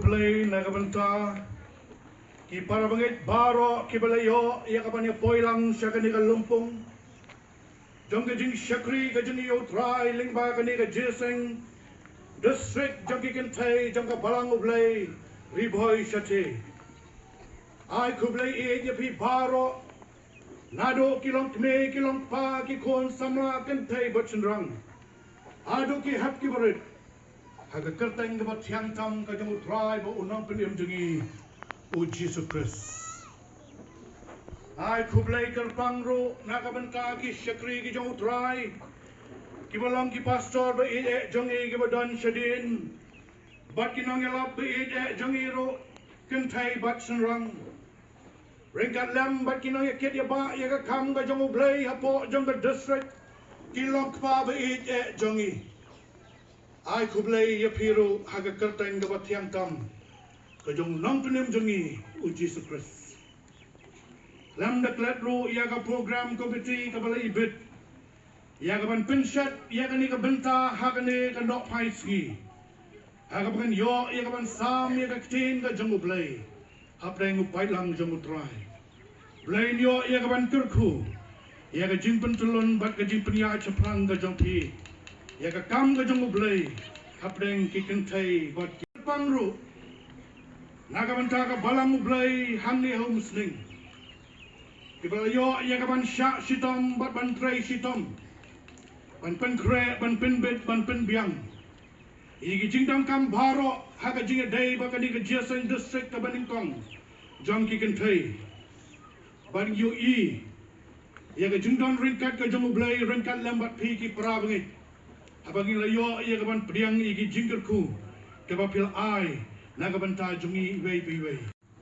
Blei nagabanta ki para bangit baro ki balayo iya kapanya poilang siya kani kalumpong jong ka jing Shathie ka jing Ri-Bhoi lingba kani ka Jingiaseng district jong ki Kynthei jong ka Balang Blei Ri-Bhoi Shathie ai ku Blei iya pi baro nado kilong kme kilong pa ki kon samla Kynthei bachenrang ado ki hap ki barit haga kerteng dapat tiang tam ka jong Ri-Bhoi ba unang penim jengi o Jesus Christ. Ai ku Blei kerpang ro nakabenta ki Shathie ki jong Ri-Bhoi ki balang ki pastor ba e jong e ki badan shadin bat ki nong elap ba e jong e ro Kynthei bachenrang ringkat lam bat ki nong ya ket ya ba ya ka kam ka jong Blei hapo jong ka district ki long pa ba e jong e ai ku Blei ya piru haga kerteng dapat tiang tam ka jong nong penim jengi o Jesus Christ. Lam dak let ro ya ka program komiti ka balai ibit ya ka ban pinshat ya ka ni ka benta haga ni ka nok pai ski haga ban yo ya ka ban sam ya ka tin ka jong Blei hapdeng upai lang jong Ri-Bhoi Blei yo ya ka ban kurku ya ka jing pentulun bat ka jing penya chaprang ka jong thi ya ka kam ka jong Blei hapdeng ki Kynthei bat ki pangru nagamanta ka Balang Blei hangi Umsning ki balayo ya ka ban sha sitom bat ban trei sitom ban pen kre ban pen bet ban pen biang igi jingdang kam baro haga jinga dei ba ka ni ka Jingiaseng district ka baningkong jong ki Kynthei ban yu i ya ka jingdang ringkat ka jong Blei ringkat lambat pi ki pra bangit abang layo ia kaban priang igi jingkerku kapapil ai nagabanta jungi wei pi wei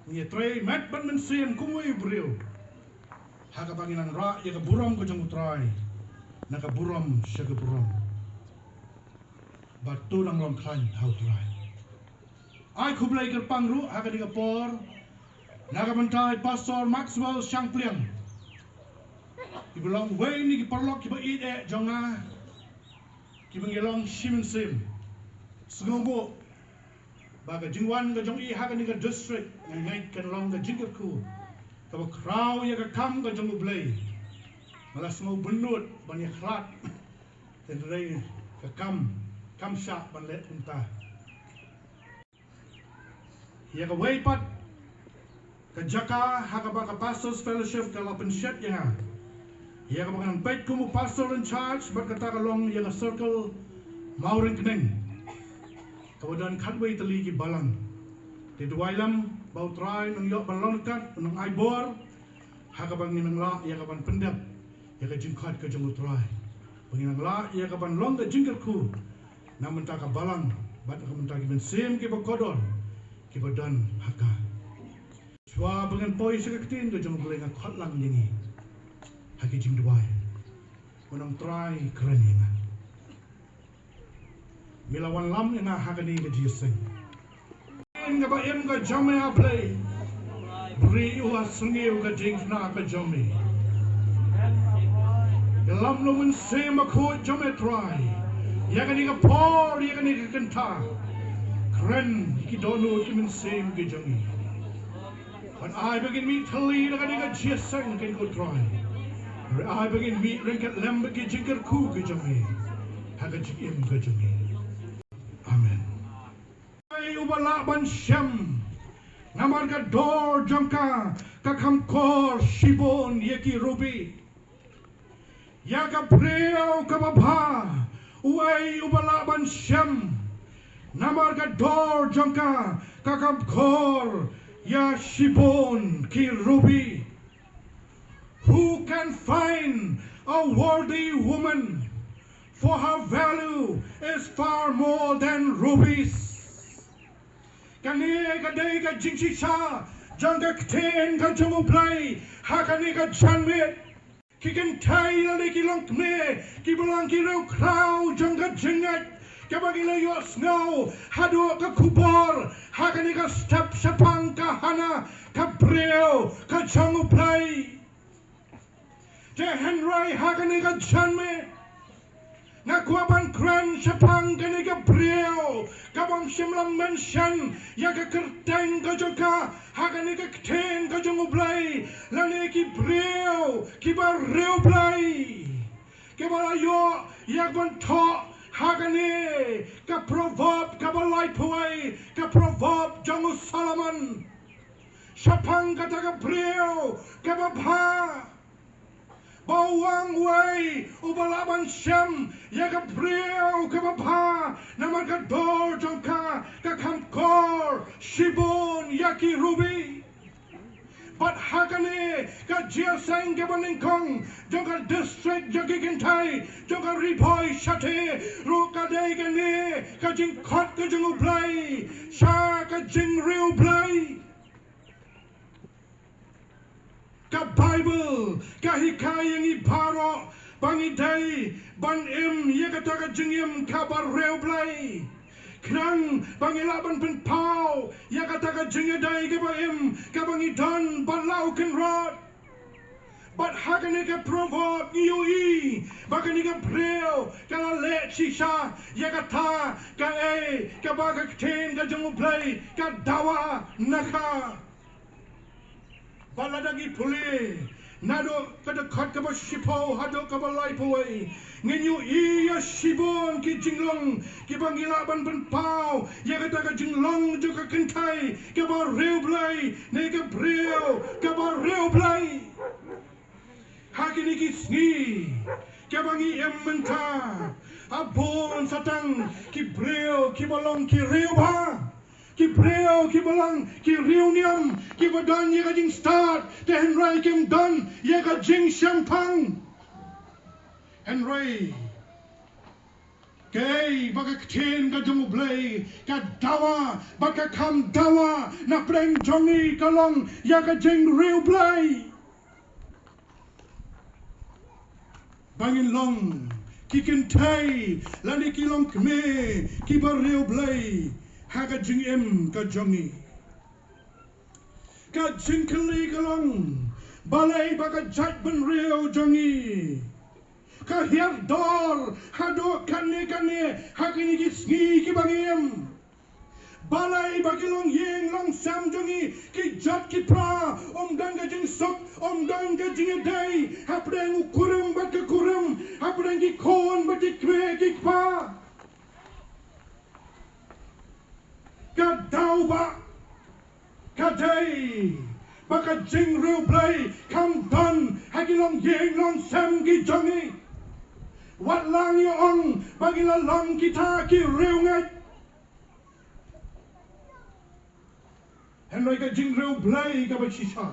ni trei mat ban men siem kumui brio haga banginan ra ia ka buram ko jong Ri-Bhoi naga buram syaga buram batu nang long klan hau trai ai ku Blei kerpang ru haga diga por nagabanta pastor Maxwell Shangpliang ibulong wei ni ki perlok ki ba ide jonga ki mengelong shimin sim sengombo baga jingwan ga jong i haga ni ga district ngai kan long ga jingkerku ka ba kraw ya ga kam ga jong Blei malas mau benut ban ya khrat ten rei ka kam sha ban let unta ya ga wei pat ka jaka haga ba ka pastors fellowship ka lapen shet ya ya ka bangan baik kumu pastor in charge bat kata kalong yang circle Mauring keneng. Kawadan kadway tali ki Balang. Di duwailam bau try nang yok balon kat nang aibor. Hakabang ninang la ya kaban pendap. Ya ka jingkat ka jong try. Penginang la ya kaban long ka jingkat ku. Namun tak ka Balang. Bat ka mentaki ben sim ki bakodon. Ki badan haka. Swa pengen poi sekaktin ka jong Blei ngakot lang dingi. Haki jing duwai. Menang try keren inga. Milawan lam inga hakani ka Jingiaseng. Nga ba im ka jome a Blei. Bri uwa sengiu ka jing na ka jome. Lam no men sem ako jome try. Yakani ka por, yakani ka kanta. Keren ki donu ki men sem ka jongi. When I begin meet tali na ka Jingiaseng kan ko try. I begin meet ringkat lemba ki jingkar ku ka jongi. Haka jing im ka jongi. Amen. Ubala ban syam namar ka dor jangka ka kamkor shibon yeki rubi ya ka preo ka babha uai ubala ban syam namar ka dor jangka ka kamkor ya shibon ki rubi. Who can find a worthy woman, for her value is far more than rubies. Kani ka day ka jingsisa, jang ka kten ka jong Blei, hakani ka janmit, ki Kynthei lali ki long kme, ki Balang ki rew kraw jang ka jingat, ka bagi layo snow, hado ka kubor, hakani ka step sapang ka hana, ka breo ka jong Blei. Je Henry hakani ka janmit. Nakuaban kran sapang kani ka breo kabang simlam mention ya ka kerteng ka joka hakani ka kten ka jong Blei lani ki breo ki ba reo Blei ke ba yo ya kon tho hakani ka proverb ka ba Ri-Bhoi ka proverb jong Solomon sapang ka ta ka breo ka ba bha bawang way ubalaban syam ya ka breo ka babha naman ka dor jongka ka kamkor shibon yaki rubi but hakane ka Jingiaseng ka baningkong jongka district jagi Kynthei jongka Ri-Bhoi Shathie ru ka day ka ni ka jing khot ka jong Blei sha ka jing rew Blei ka Bible ka hikayang iparo bangi day ban im ya ka taka jingim ka ba rew Blei krang bangi laban pen pau ya ka taka jingaday ka ba im ka bangi don balau kan rod but hakani ka proverb yui bakani ka breo ka le shisha ya ka ta ka ka ba ka kten ka jong Blei ka dawa naka baladagi puli nado kada khat ka ba shipo hado ka ba Ri-Bhoi ngenyu iya shibon ki jinglong ki bangila ban ban pau ya ka ka jinglong jo ka Kynthei ka ba rew Blei ne ka breo ka ba rew Blei hakini ki sngi ka bangi emmenta abon satang ki breo ki balong ki rew ba ki breo ki Balang ki reunion ki badan ye ka jing start te Henry kim don ye ka jing champagne Henry kay baka kten ka jong Blei ka dawa baka kam dawa na preng jongi kalong ye ka jing rew Blei bangin long ki Kynthei lani ki long kme ki ba rew Blei haka jing im ka jongi ka jing kali kalong balai baka jat ben reo jongi ka hiar dor hado kane hakini ki sngi ki bangim balai baki long yeng long sam jongi ki jat ki pra dang ka jing sok dang ka jing day hapdeng ukurum bat ka kurum hapdeng ki kon bat ki kwe ki pa ka daw ba ka day baka jing rew Blei kam don hagi long yeng long sam ki jongi Wat lang yo ong bagi la long kita ki reu ngai. Henry ka jing reu Blei ka ba shisha.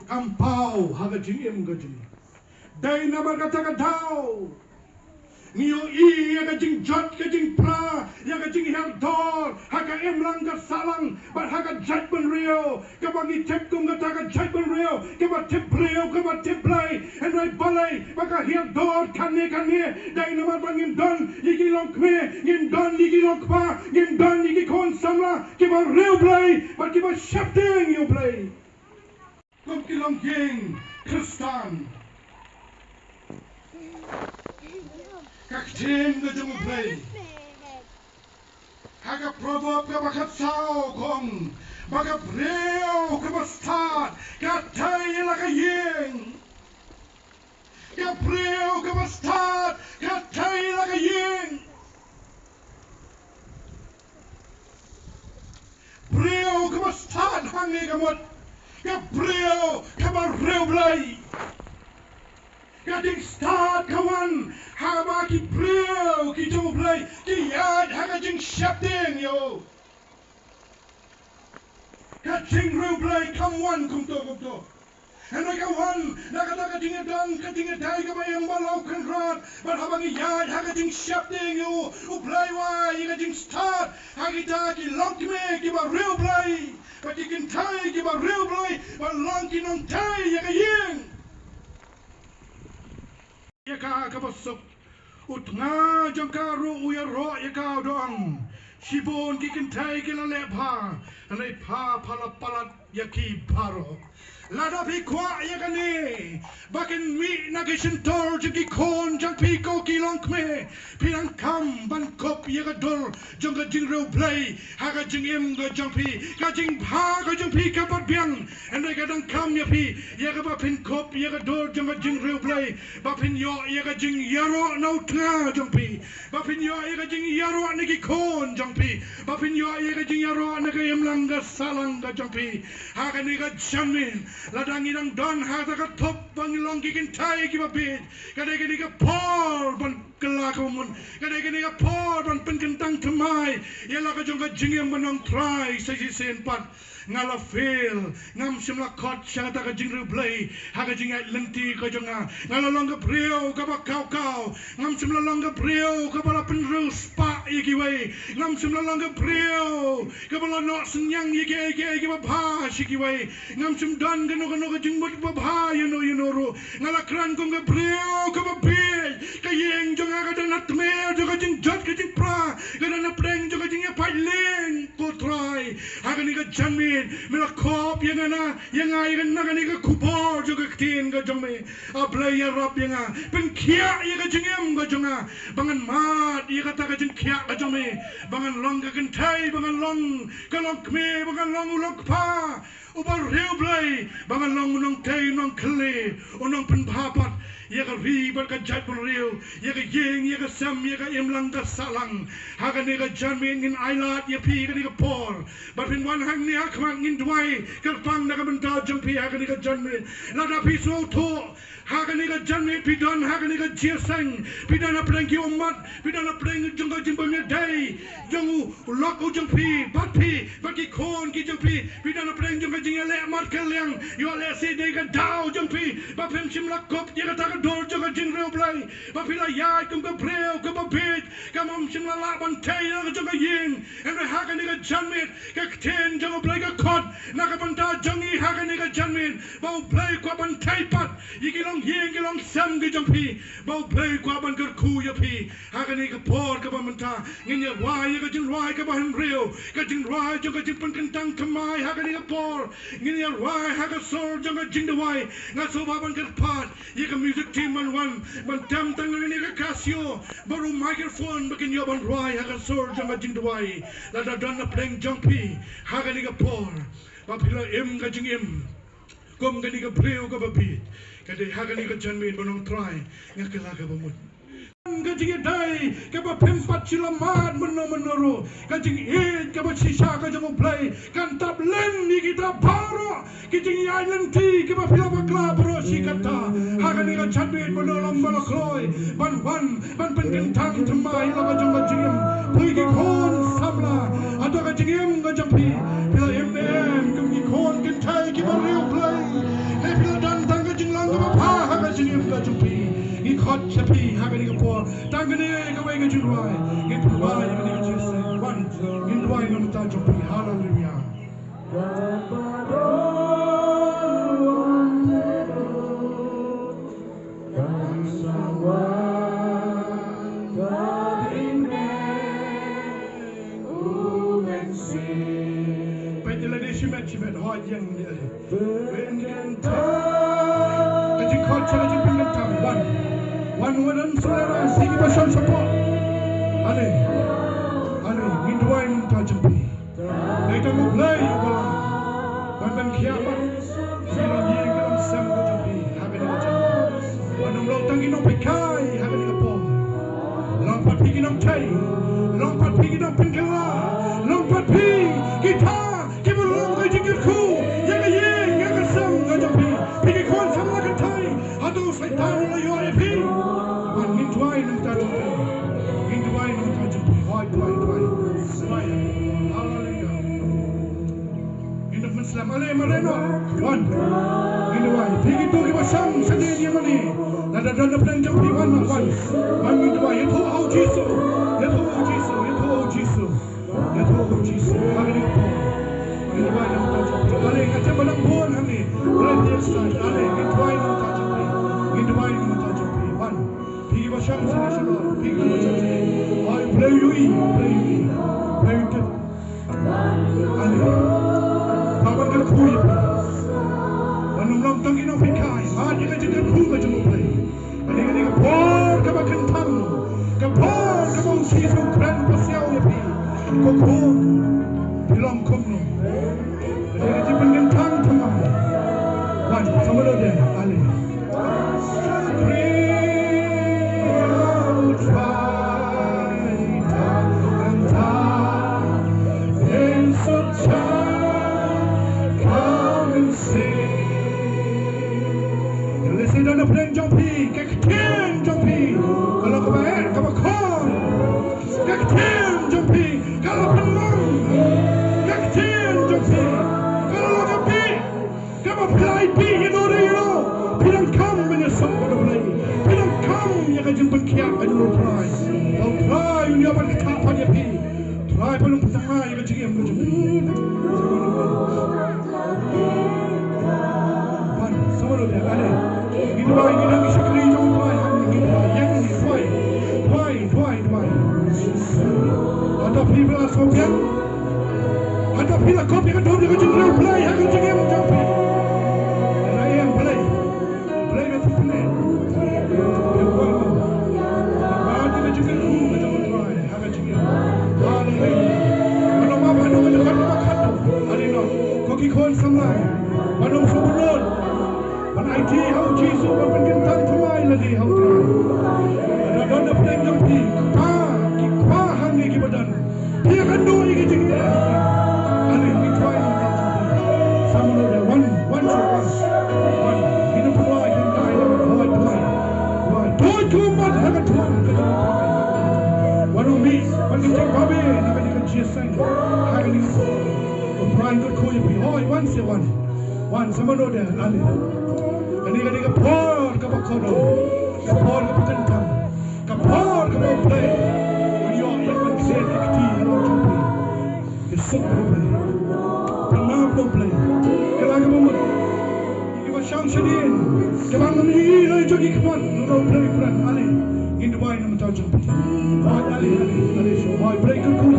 Kampau haga jing em ka jing. Dai nama kata katau. Nio I ya ka jing jot ka jing pra ya ka jing her dor haga em lang ka salang but haga jat ben rio ka bangi tep kum ka ta ka jat ben rio ka ba tep rio ka ba tep Blei and right balai ba ka her dor kane dai nama bangim don yiki long kme ngim don yiki long pa ngim don yiki kon samla ki ba rio Blei ba ki ba Shathie yo Blei kum ki long king Kristan Kaktin na jung Blei. Haga proverb ka bakat sao kong. Baga breo ka bastad. Katay la ka ying. Ka breo ka bastad. Katay la ka ying. Breo ka bastad hangi ka mot. Ka breo ka ba reo Blei. Gading start kawan haba ki breu ki jong Blei ki yad haga jing Shathie yo ka jing reu Blei kam wan kum to and I kawan naga jing dang ka jing dai ka bayang balau kan rat but haba ki yad haga jing Shathie yo u Blei wa ka jing start hagi ta ki long me ki ba reu Blei but you can Kynthei ki ba reu Blei but long ki nong tai ya ka ying Yaka kabasok utnga jangkaru uyaro yaka doang Shibon ki Kynthei ki la lepha anai pha phala palat yaki baro lada pi kwa yakani bakin mi nagishin tor jiki kon jang pi ko ki long kme piang kam ban kop yaka dor jang ka jing reu Blei haga jing em ga jang pi ka jing pha ka jang pi ka pat biang anai ka dang kam ya pi yaka ba pin kop yaka dor jang ka jing reu Blei ba pin yo yaka jing yaro nau tna jang pi ba pin yo yaka jing yaro niki kon jang pi ba pin yo yaka jing yaro naka em lang ga salang ga jang pi haga ni ga jamin ladang inang don hata ka top bang long ki Kynthei ki babit kadai kini ka por ban kelakumun kadai kini ka por ban penkentang temai yala ka jong ka jingem banong try sa sen pat ngala fail ngam simla kot syata ka jing reu Blei haga jing ai lenti ka jonga ngala long ka breu ka ba kau ngam simla long ka breu ka bala pen reu spa yiki wei ngam simla long ka breu ka bala no senyang yiki ba bha shiki wei ngam sim don ka no ka jing mut ba bha you know ro ngala kran kong ka breu ka ba bil ka yeng jonga ka dan atme jo ka jing jot ka jing pra ka dan preng jo ka jing ya pai leng ko try haga ni ka janmi mila kop yang ana yang ai kan naga ni ka kupor juga tin ka jome a Blei ya rap yang a pen kia ya ka jengem ka jonga bangan mat ya ka ta ka jeng kia ka jome bangan long ka Kynthei bangan long ka long kme bangan long ulok pa ubar reu Blei bangan long unong tei unong kle unong pen papat ya ka ri bar ka jat bul reu ya ka yeng ya ka sam ya ka em lang ka salang ha ka ni ka janmin ngin ailat ya pi ka ni ka por bar pin wan hang ni ak mang ngin dwai ka pang na ka benta jong pi ha ka ni ka janmin la da pi so to ha ka ni ka janmin pi don ha ka ni ka Jingiaseng pi don na preng ki umat pi don na preng jong ka jing bang dai jong lok u jong pi bat ki kon ki jong pi don na preng jong ka jing le mat ka leng yo le se de ka dau jong pi ba pem sim la kop ya ka ta dor jo ka jing reu Blei ba pila ya kum ka breu ka ba bit ka mom sim la la ban tai na ka jo ka ying en ha ka ni ka janmit ka ten jo Blei ka kot na ka ban ta jong I ha ka ni ka janmit ba Blei kwa ban tai pat yi ki long ying ki long sam ki jong pi ba Blei kwa ban ka ku ya pi ha ka ni ka por ka ba man ta ngin ya wa ya ka jing roi ka ba han reu ka jing roi jo ka jing pan kentang kamai ha ka ni ka por ngin ya roi ha ka sor jo ka jing de wai nga so ba ban ka pat yi ka music team man tam tang ni ka Casio baru microphone bakin yo ban roi ha ka sor jo ka jing de wai la da don na pleng jong pi ha ka ni ka por ba pila em ka jing em kom ka ni ka breu ka ba bit ka de ha ka ni ka janmin banong try nga ka la ka ba mut kajing dai kaba pempat cilamat menuru kajing hit kaba sisa kajing Blei kan tab len ni kita baru kajing island ti kaba pila bakla bro si kata hakan ni kacabit menolong balakloi ban penkentang temai la kajing pergi kon samla atau kajing kajampi pila kami kon Kynthei kiba real Blei pila dan tang kajing lang kaba pa kajing kajampi ikut Shathie hakan ni kapor tang ni kawai kajing rai itu rai ni kajing sen one in rai nam ta jumpi hallelujah Cimet hot yang dia. Kaji kot kaji pinggantang one wadan selera sigi pasal support. Ale minduai tajampi. Kita mau Blei Balang. Ban kiamat. Silang ye dalam sam tajampi. Hagan tajam. Wanam lo tangi no pekai hagan kapor. Lompat pergi nam cai. Lompat pergi nam pinggala. Lompat pergi kita. Ale mareno one minduai pergi tu ke pasang sedih dia mani nada dana pelanjang pergi one minduai itu au Yesus hari ni minduai nam tajam ale kacang balang pun hari boleh dia start ale minduai nam tajam one pergi pasang sedih pergi pasang sedih ai Blei tu ale Bapak kan kuih, wanung tangki nak pikai, ada yang jadi kuih macam Blei. Ada kapor, kapal kentam, kapor, kapal sisu keren pasiau ya pi, kokor, bilang kumno. Ada yang jadi penkentang teman, wan sama dia, ale. Dana plan jampi, kekten jampi. Kalau kebaik, kebakar. Kekten jampi, kalau penang. Kekten jampi, kalau kepi. Kebak Blei pi ino. Bilang kam menyesal pada Blei. Bilang kam yang kajin berkiat kajin try. Kau try ini apa kita pada pi. Try belum pertama yang kajin yang kajin pi. Sama lo dia, ada. Minduai kita bisa kiri jom tuai, yang ni tuai. Ada pila sopian, ada pila kopi kan dua dia jengkel Blei, aku jengkel jampi. Ada yang Blei betul Blei. Ada yang jengkel macam tuai, aku jengkel. Ada apa dekat makan, ada no koki kon samai, ada sobrol. IT hau Yesus berpenkentang temai lagi hau terang. Ada dana pelanjang pi, kita hangi ki badan. Dia kan dua iki jengki. Ale ni tuai sama dia one. Ini pula yang dai tuai. Tuai kumat hangat tuan ke Walau mi penkentang babe nak ni Jingiaseng. Hari ni peran good koi pi. One sama dia ale. Kani kapor kapal kono, kapor kapal kentang, kapor kapal Blei. Uyo yang mengisir ekti halau jampi. Kesuk Blei, penam Blei. Kelang kemamut, ibu syang sedin, kelang kemamut lagi jadi keman. Nurul Blei peran ali, Minduai nama tahu jampi. Ali so, Blei kukui.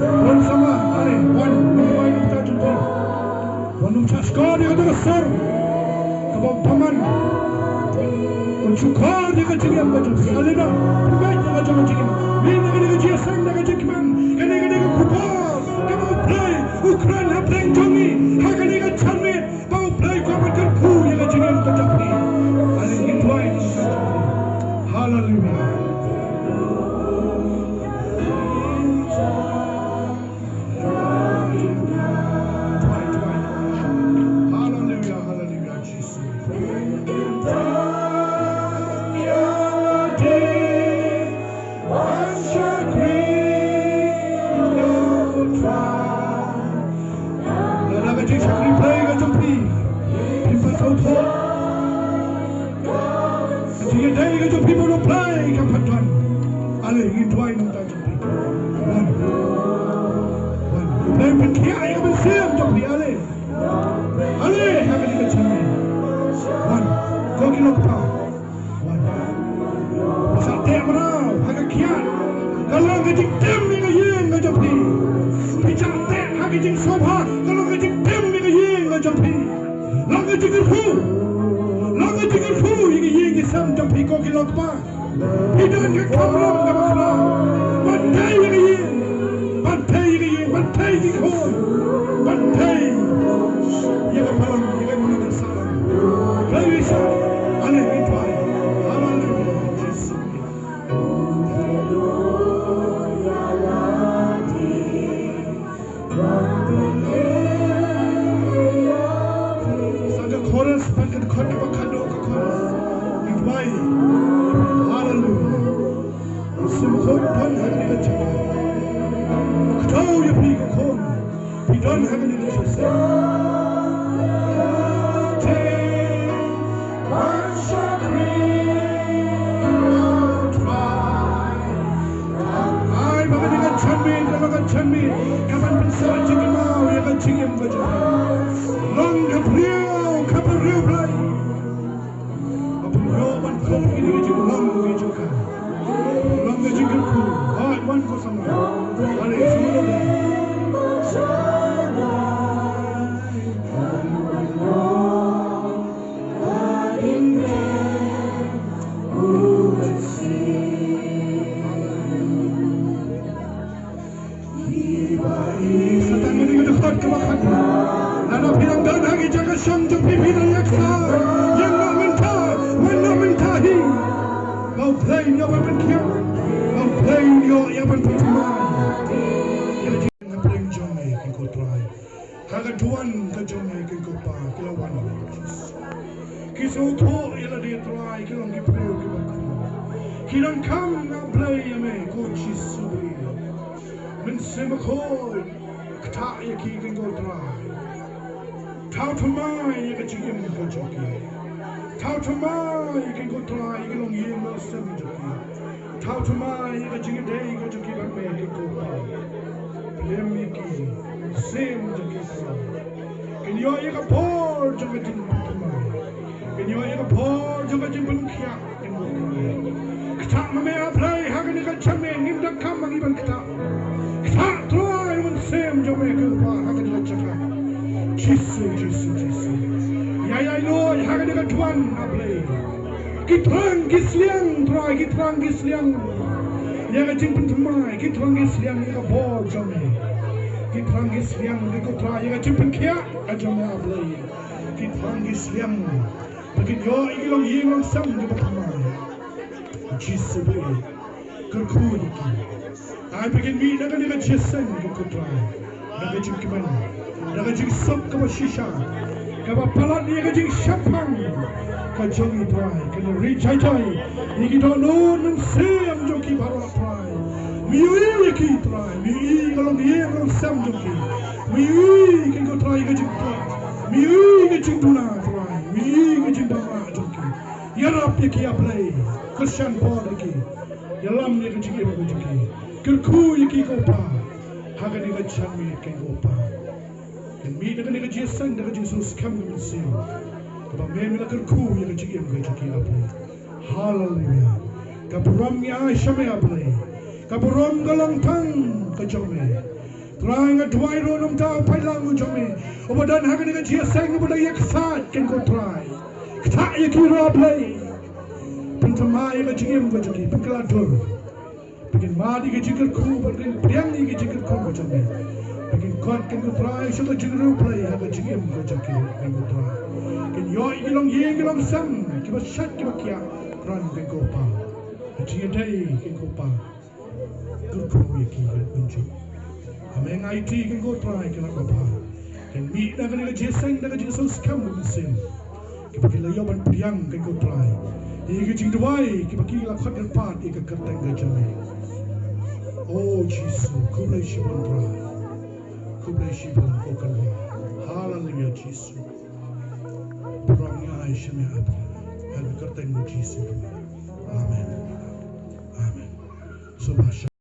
One sama ali, one Minduai nama tahu jampi. Wanung caskar dia kata besar, kebab paman, uncukar dia kata dia macam alina, baik dia macam ini dia Jingiaseng dia kata kiman, ini dia kupar, kebab Blei, Ukraina Blei jongi, hakan dia kata cermin, bau Blei kau berkerku dia kata dia macam ni, alin Kynthei. Jingiaseng ke jumpi baru Blei ke patuan. Ale ingin tuai nang tak jumpi. Wan. Blei berkiai ke bersiam jumpi ale. Ale hak ni kecami. Wan. Kau kilo pa. Wan. Pasal tak merau hak kian. Kalau kecik tem ni ke yang ke jumpi. Pijak tak hak kecik sobha. Kalau kecik tem ni ke yang ke jumpi. Lang kecik kerhu. Lang kecik kerhu yang yang sam jumpi kau kilo pa. Hidup ke kamera ke makna. Bantai yang yang. Bantai yang yang. Bantai yang kau. Bantai. Yang ke Balang. Yang ke mana tersalah. Blei bisa. Ale itu ay. Hallelujah. Jesus. Saga chorus pakai khotba bakhado ke chorus. Itu ay. Hallelujah. Semua pun hari ini cakap. Kau yang pergi ke kau. Pidon hari ini cakap. Chami, kapan pensar jingin mau ya kan jingin baca. Long kapriu Blei. Apa yo ban kau ini jingin long juga. Long jingin ku, ban kau sama. Ale semua dah. Nana bilang dan hari jaga sang jumpi bilang yaksa yang nak mentahi. Mau Blei yang berkiam, mau Blei yang berpertama. Yang jangan bring jomai kau try. Kaga tuan ke jomai kau pa kilawan. Kisah tu ialah dia try kilang kipreu kibaku. Kilang kam na Blei ame kau cisui. Mensemakoi. Tak ya kikin kau try. Tahu cumai ya kecil kau joki. Tahu cumai ya kau try ya long ye mau sem joki. Tahu cumai ya kecil day kau joki bermain kau try. Pelem iki sem joki try. Kenyo ya kapor joki cumai. Kenyo ya kapor joki cumai kia kau try. Ketak mame Blei hagan ya kecil ngimdak kam mangiban ketak. Ketak try sem jomai kau pa hagan ya cakap. Jesus. Ya Lord, hagan dengan Tuhan Blei. Kitrang gisliang try, kitrang gisliang. Ya kecing pentemai, kitrang gisliang ya bor jomai. Kitrang gisliang ya try, ya kecing penkia jomai Blei. Kitrang gisliang. Bikin yo ilong yelong sam di pentemai. Jesus Blei. Kerku iki. Ai bikin mi dengan Jingiaseng kau try. Nak kecing kemana? Nak kecing sop ke shisha. Kau palat ni kecing syapang. Kau jongi try. Kau Ri-Bhoi. Iki dono nung sem joki baru try. Miui iki try. Miui kalau dia kalau sem joki. Miui kau try kecing try. Miui kecing tuna try. Miui kecing dama joki. Yarap iki Blei. Christian Paul iki. Yalam ni kecing ibu joki. Kerku iki kau pa. Hagan ni kecing mi kau pa. Dan mi dengan Jingiaseng dengan Jesus kami mensil. Kau memang kerku yang kecil yang kecil Blei. Hallelujah. Kau ram ni Aisyah me Blei. Kau ram galang tang kejome. Try nga dwai ro nom tao pailang kejome. Obadan hagan ni Jingiaseng obadan yaksat kan kau try. Ketak yakira Blei. Pentemai yang kecil yang kecil. Pengkeladur. Bikin madi kecil kerku. Bikin priang ni kecil kerku kejome. Bikin kuat kan kau try. Sudah jengru Blei hagan kecil yang kecil kan kau try. Kan yo ilong ye ilong sam. Kiba shat kiba kia. Ran kan kau pa. Kecil day kan kau pa. Kerku yaki unjuk. Kami IT kan kau try kan kau pa. Kan mi dengan Jingiaseng dengan Jesus kamu mesin. Kiba kila yo ban priang kan kau try. Ika jing dwai kiba kila kuat kan pat ika kerteng kejame. Oh Jesus, kau boleh siapa try. Kau boleh siapa kau kan. Hallelujah Jesus. Perangnya Aisyah me Blei. Help kerteng Jesus. Amen. Amen. So